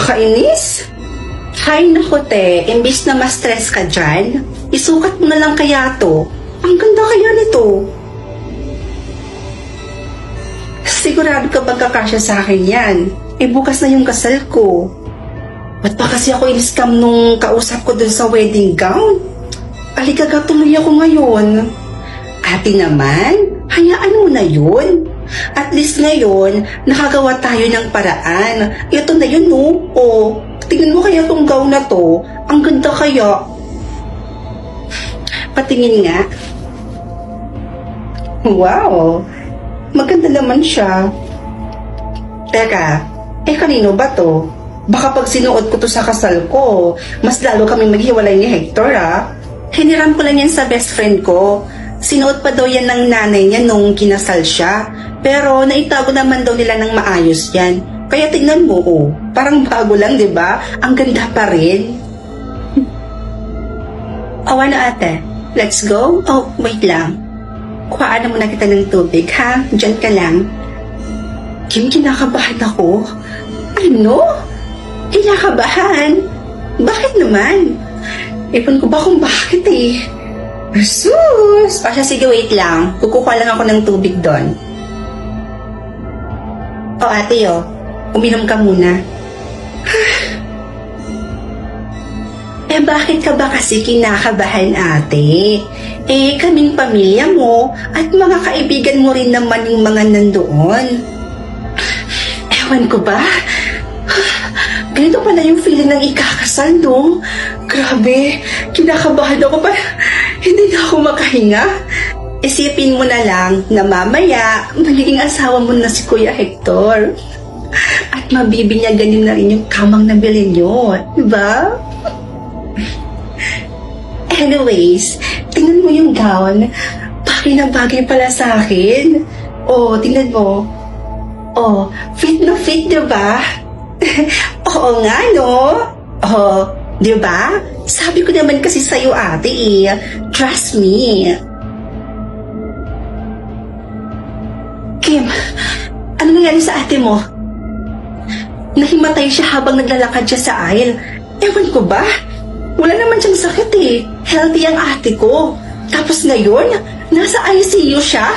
Nakakainis. Hay nako te, imbis na ma-stress ka dyan, isukat mo na lang kaya to. Ang ganda kaya nito. Sigurado ka bang kakasya sa akin yan? Eh bukas na yung kasal ko. Ba't pa kasi ako in-scam nung kausap ko dun sa wedding gown? Aligaga tuloy ako ngayon. Ate naman, hayaan mo na yun. At least ngayon, nakagawa tayo ng paraan. Ito na yun, no? O, tingnan mo kaya tong gown na to. Ang ganda kaya. Patingin nga. Wow, maganda naman siya. Teka, kanino ba to? Baka pag sinuot ko to sa kasal ko, mas lalo kaming maghiwalay ni Hector, ah. Hiniram ko lang yan sa best friend ko. Sinuot pa daw yan ng nanay niya nung kinasal siya. Pero naitago naman daw nila ng maayos yan. Kaya tignan mo, oh. Parang bago lang, di ba? Ang ganda pa rin. Oh, ano ate? Let's go? Oh, wait lang. Kuhaan na muna kita ng tubig, ha? Diyan ka lang. Kim, kinakabahan ako. Ano? Kinakabahan? Bakit naman? Ipon ko ba kung bakit eh? Sus! O siya, sige, wait lang. Kukuha lang ako ng tubig doon. O ate, uminom ka muna. Bakit ka ba kasi kinakabahan, ate? Kaming pamilya mo at mga kaibigan mo rin naman yung mga nandoon. Ewan ko ba? Ganito pala yung feeling ng ikakasal, no? Grabe, kinakabahan ako pa. Hindi na ako makahinga. Isipin mo na lang na mamaya magiging asawa mo na si Kuya Hector. At mabibinyagan na rin yung kamang nabili nyo, diba? Anyways, tingnan mo yung gown. Bagay na bagay pala sa akin. Oh, tingnan mo. Oh, fit na fit, diba? Oo nga, no? Oh, diba? Sabi ko naman kasi sa'yo, ate, trust me. Kim, ano nangyari sa ate mo? Nahimatay siya habang naglalakad siya sa aisle. Ewan ko ba? Wala naman siyang sakit eh. Healthy ang ate ko. Tapos ngayon, nasa ICU siya?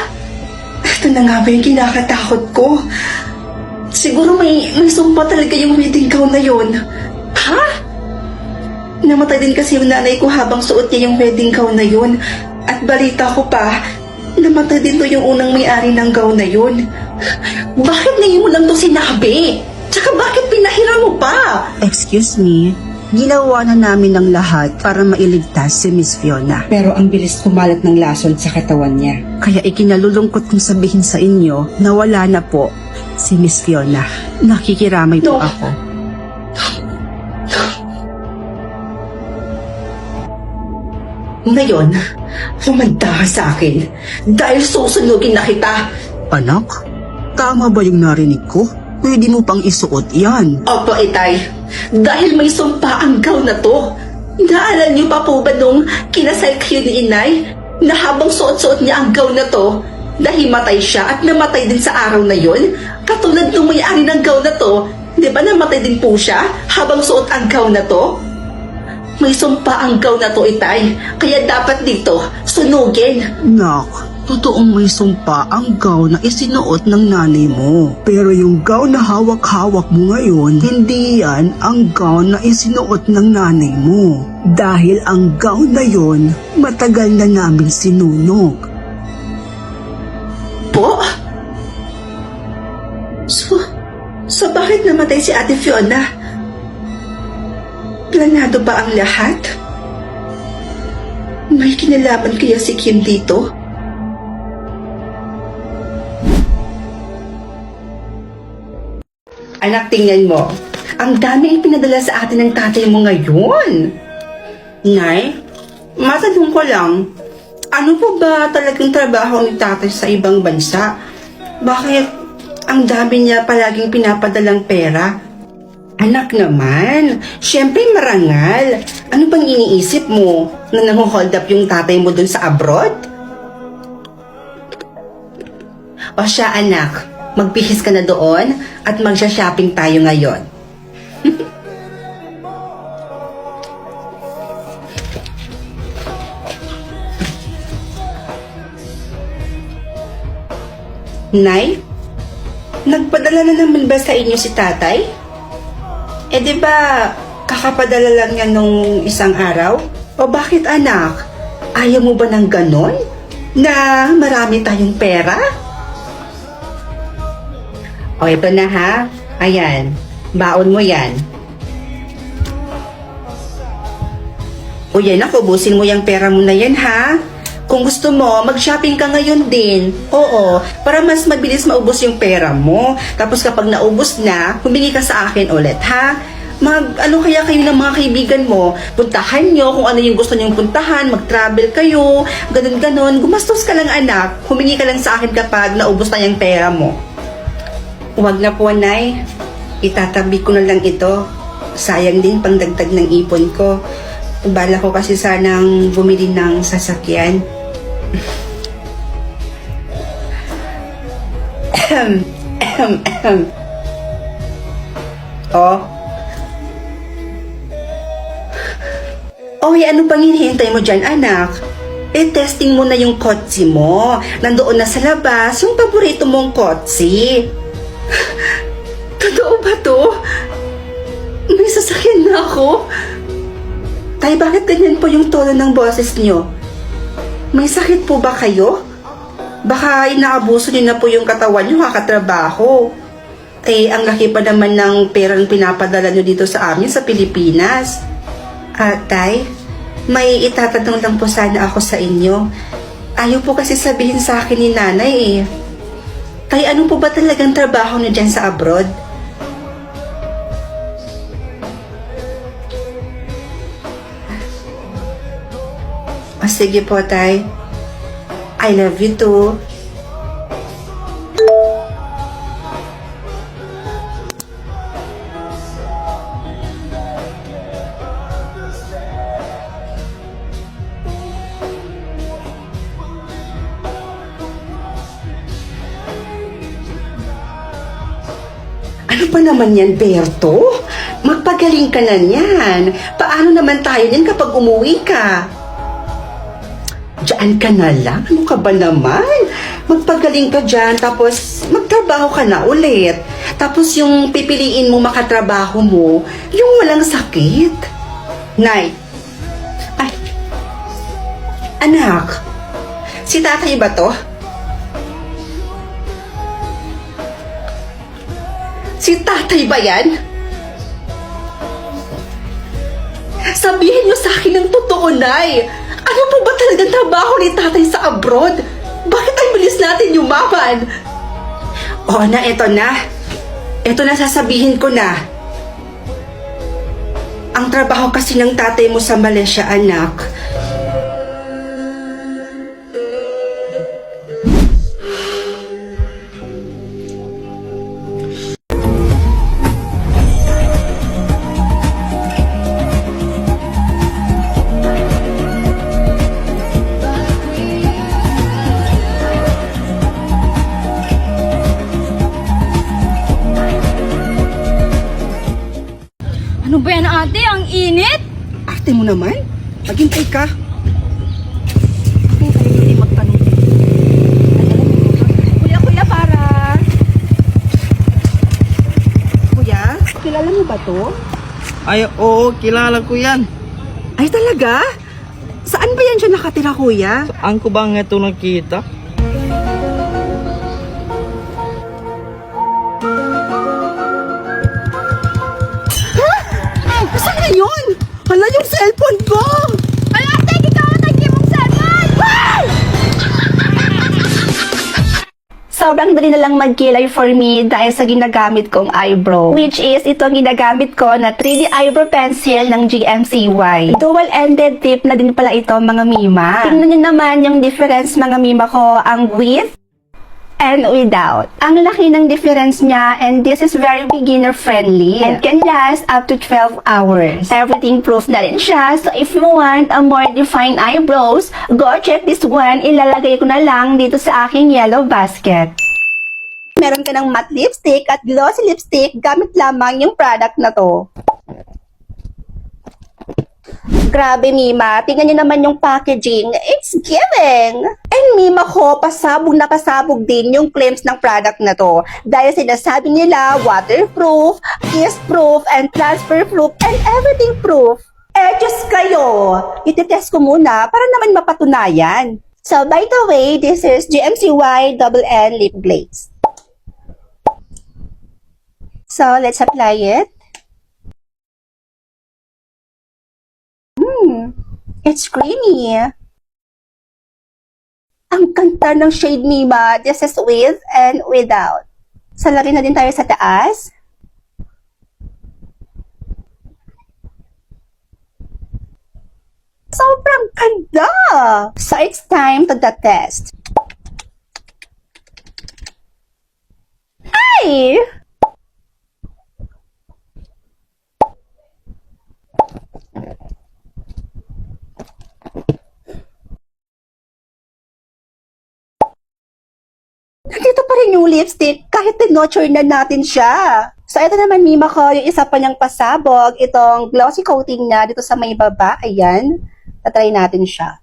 Ito na nga ba yung kinakatakot ko? Siguro may sumpa talaga yung wedding gown na yun. Ha? Namatay din kasi yung nanay ko habang suot niya yung wedding gown na yun. At balita ko pa, namatay din to yung unang may-ari ng gown na yun. Bakit ngayon mo lang to sinabi? Tsaka bakit pinahiram mo pa? Excuse me, ginawa na namin ang lahat para mailigtas si Miss Fiona. Pero ang bilis kumalat ng lason sa katawan niya. Kaya ikinalulungkot kong sabihin sa inyo na wala na po si Miss Fiona. Nakikiramay po ako. Ngayon, lumanda ka sa akin dahil susunugin na kita. Anak, tama ba yung narinig ko? Pwede mo pang isuot yan. Opo, itay. Dahil may sumpa ang gown na to. Naalala niyo pa po ba nung kinasal kayo ni inay na habang suot-suot niya ang gown na to, nahimatay siya at namatay din sa araw na yon? Katulad nung may-ari ng gown na to, di ba namatay din po siya habang suot ang gown na to? May sumpa ang gown na to, itay. Kaya dapat dito, sunugin. Nak, totoong may sumpa ang gown na isinuot ng nanay mo. Pero yung gown na hawak-hawak mo ngayon, hindi yan ang gown na isinuot ng nanay mo. Dahil ang gown na yon, matagal na namin sinunog. Po? So bakit namatay si Ate Fiona? Planado ba ang lahat? May kinalaman kaya si Kim dito? Anak, tingnan mo. Ang dami ipinadala sa atin ng tatay mo ngayon. Nay, matanong ko lang, ano po ba talagang trabaho ni tatay sa ibang bansa? Bakit ang dami niya palaging pinapadalang pera? Anak naman, syempre marangal. Ano bang iniisip mo? Na nang-hold up yung tatay mo dun sa abroad? O siya anak, magbihis ka na doon at magsha-shopping tayo ngayon. Nay, nagpadala na naman ba sa inyo si tatay? Eh di ba, kakapadala lang niya nung isang araw? O bakit anak? Ayaw mo ba ng ganon? Na marami tayong pera? O ito na ha. Ayan, baon mo yan. O yan ako, ubusin mo yung pera mo na yan ha. Kung gusto mo, mag-shopping ka ngayon din. Oo, para mas mabilis maubos yung pera mo. Tapos kapag naubos na, humingi ka sa akin ulit ha. Ano kaya kayo ng mga kaibigan mo? Puntahan nyo kung ano yung gusto nyong puntahan, mag-travel kayo, ganun-ganon. Gumastos ka lang anak, humingi ka lang sa akin kapag naubos na yung pera mo. Huwag na po, Nay. Itatabi ko na lang ito. Sayang din pang dagdag ng ipon ko. Bala ko kasi sanang bumili ng sasakyan. Oh. Oy, ano pang hinihintay mo dyan, anak? Eh, testing mo na yung kotse mo. Nandoon na sa labas yung paborito mong kotse. Totoo ba to? May sasakyan na ako. Tay, bakit ganyan po yung tono ng boses nyo? May sakit po ba kayo? Baka inaabuso niyo na po yung katawan nyo kakatrabaho. Eh, ang laki pa naman ng perang pinapadala nyo dito sa amin sa Pilipinas. Tay, may itatanong lang po sana ako sa inyo. Ayaw po kasi sabihin sa akin ni nanay eh. Tay, ano po ba talagang trabaho niyo dyan sa abroad? Sige po, tay. I love you too. Ano pa naman yan, Berto? Magpagaling ka na niyan. Paano naman tayo niyan kapag umuwi ka? Diyan ka na lang? Ano ka ba naman? Magpagaling ka dyan, tapos magtrabaho ka na ulit. Tapos yung pipiliin mo makatrabaho mo, yung walang sakit. Nay, ay, anak, si tatay ba to? Si tatay ba yan? Sabihin niyo sa akin ng totoo, Nay. Ano po ba talagang trabaho ni tatay sa abroad? Bakit ang bilis natin yumaman? Oo na, eto na. Eto na, sasabihin ko na. Ang trabaho kasi ng tatay mo sa Malaysia, anak, Ano ba yan, ate? Ang init! arte mo naman. Maghintay ka. Kuya, para. Kuya, kilala mo ba to? Ay, oo, kilala ko yan. Ay, talaga? Saan ba yan siya nakatira, kuya? Saan ko ba nga ito nakita? Saan na yun? Hala, yung cellphone ko! Ay, ate! Ikaw ang nag-imong cellphone! Sobrang dali na lang magkilay for me dahil sa ginagamit kong eyebrow. Which is itong ginagamit ko na 3D eyebrow pencil ng GMCY. Dual-ended tip na din pala ito, mga mima. Tingnan nyo naman yung difference, mga mima ko, ang width and without. Ang laki ng difference niya, and this is very beginner friendly and can last up to 12 hours. Everything proof na rin siya, so if you want a more defined eyebrows, go check this one. Ilalagay ko na lang dito sa aking yellow basket. Meron ka ng matte lipstick at glossy lipstick, gamit lamang yung product na to. Grabe, Mima. Tingnan niyo naman yung packaging. It's giving. And Mima ko, pasabog na pasabog din yung claims ng product na to. Dahil sinasabi nila, waterproof, kiss-proof, and transfer-proof, and everything proof. Eh, Diyos kayo. Ititest ko muna para naman mapatunayan. So, by the way, this is GMCY Double N Lip Glaze. So, let's apply it. It's creamy. Ang ganda ng shade, Mima. This is with and without. Salari na din tayo sa taas. Sobrang ganda! So, it's time to the test. Ay! Nandito pa rin yung lipstick kahit tinotcher na natin siya. So, ito naman, Mima ko, yung isa pa niyang pasabog, itong glossy coating niya dito sa may baba. Ayan. Tatry natin siya.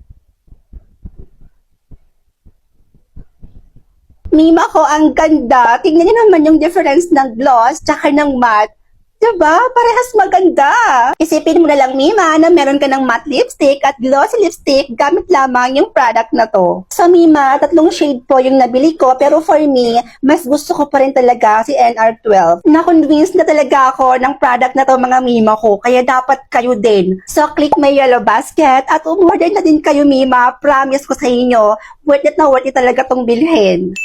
Mima ko, ang ganda. Tingnan niyo naman yung difference ng gloss tsaka ng matte. Diba? Parehas maganda. Isipin mo na lang, Mima, na meron ka ng matte lipstick at glossy lipstick gamit lamang yung product na to. So, Mima, 3 shade po yung nabili ko, pero for me, mas gusto ko pa rin talaga si NR12. Na-convince na talaga ako ng product na to, mga Mima ko, kaya dapat kayo din. So, click my yellow basket at umorder na din kayo, Mima. Promise ko sa inyo, worth it na worth it talaga tong bilhin.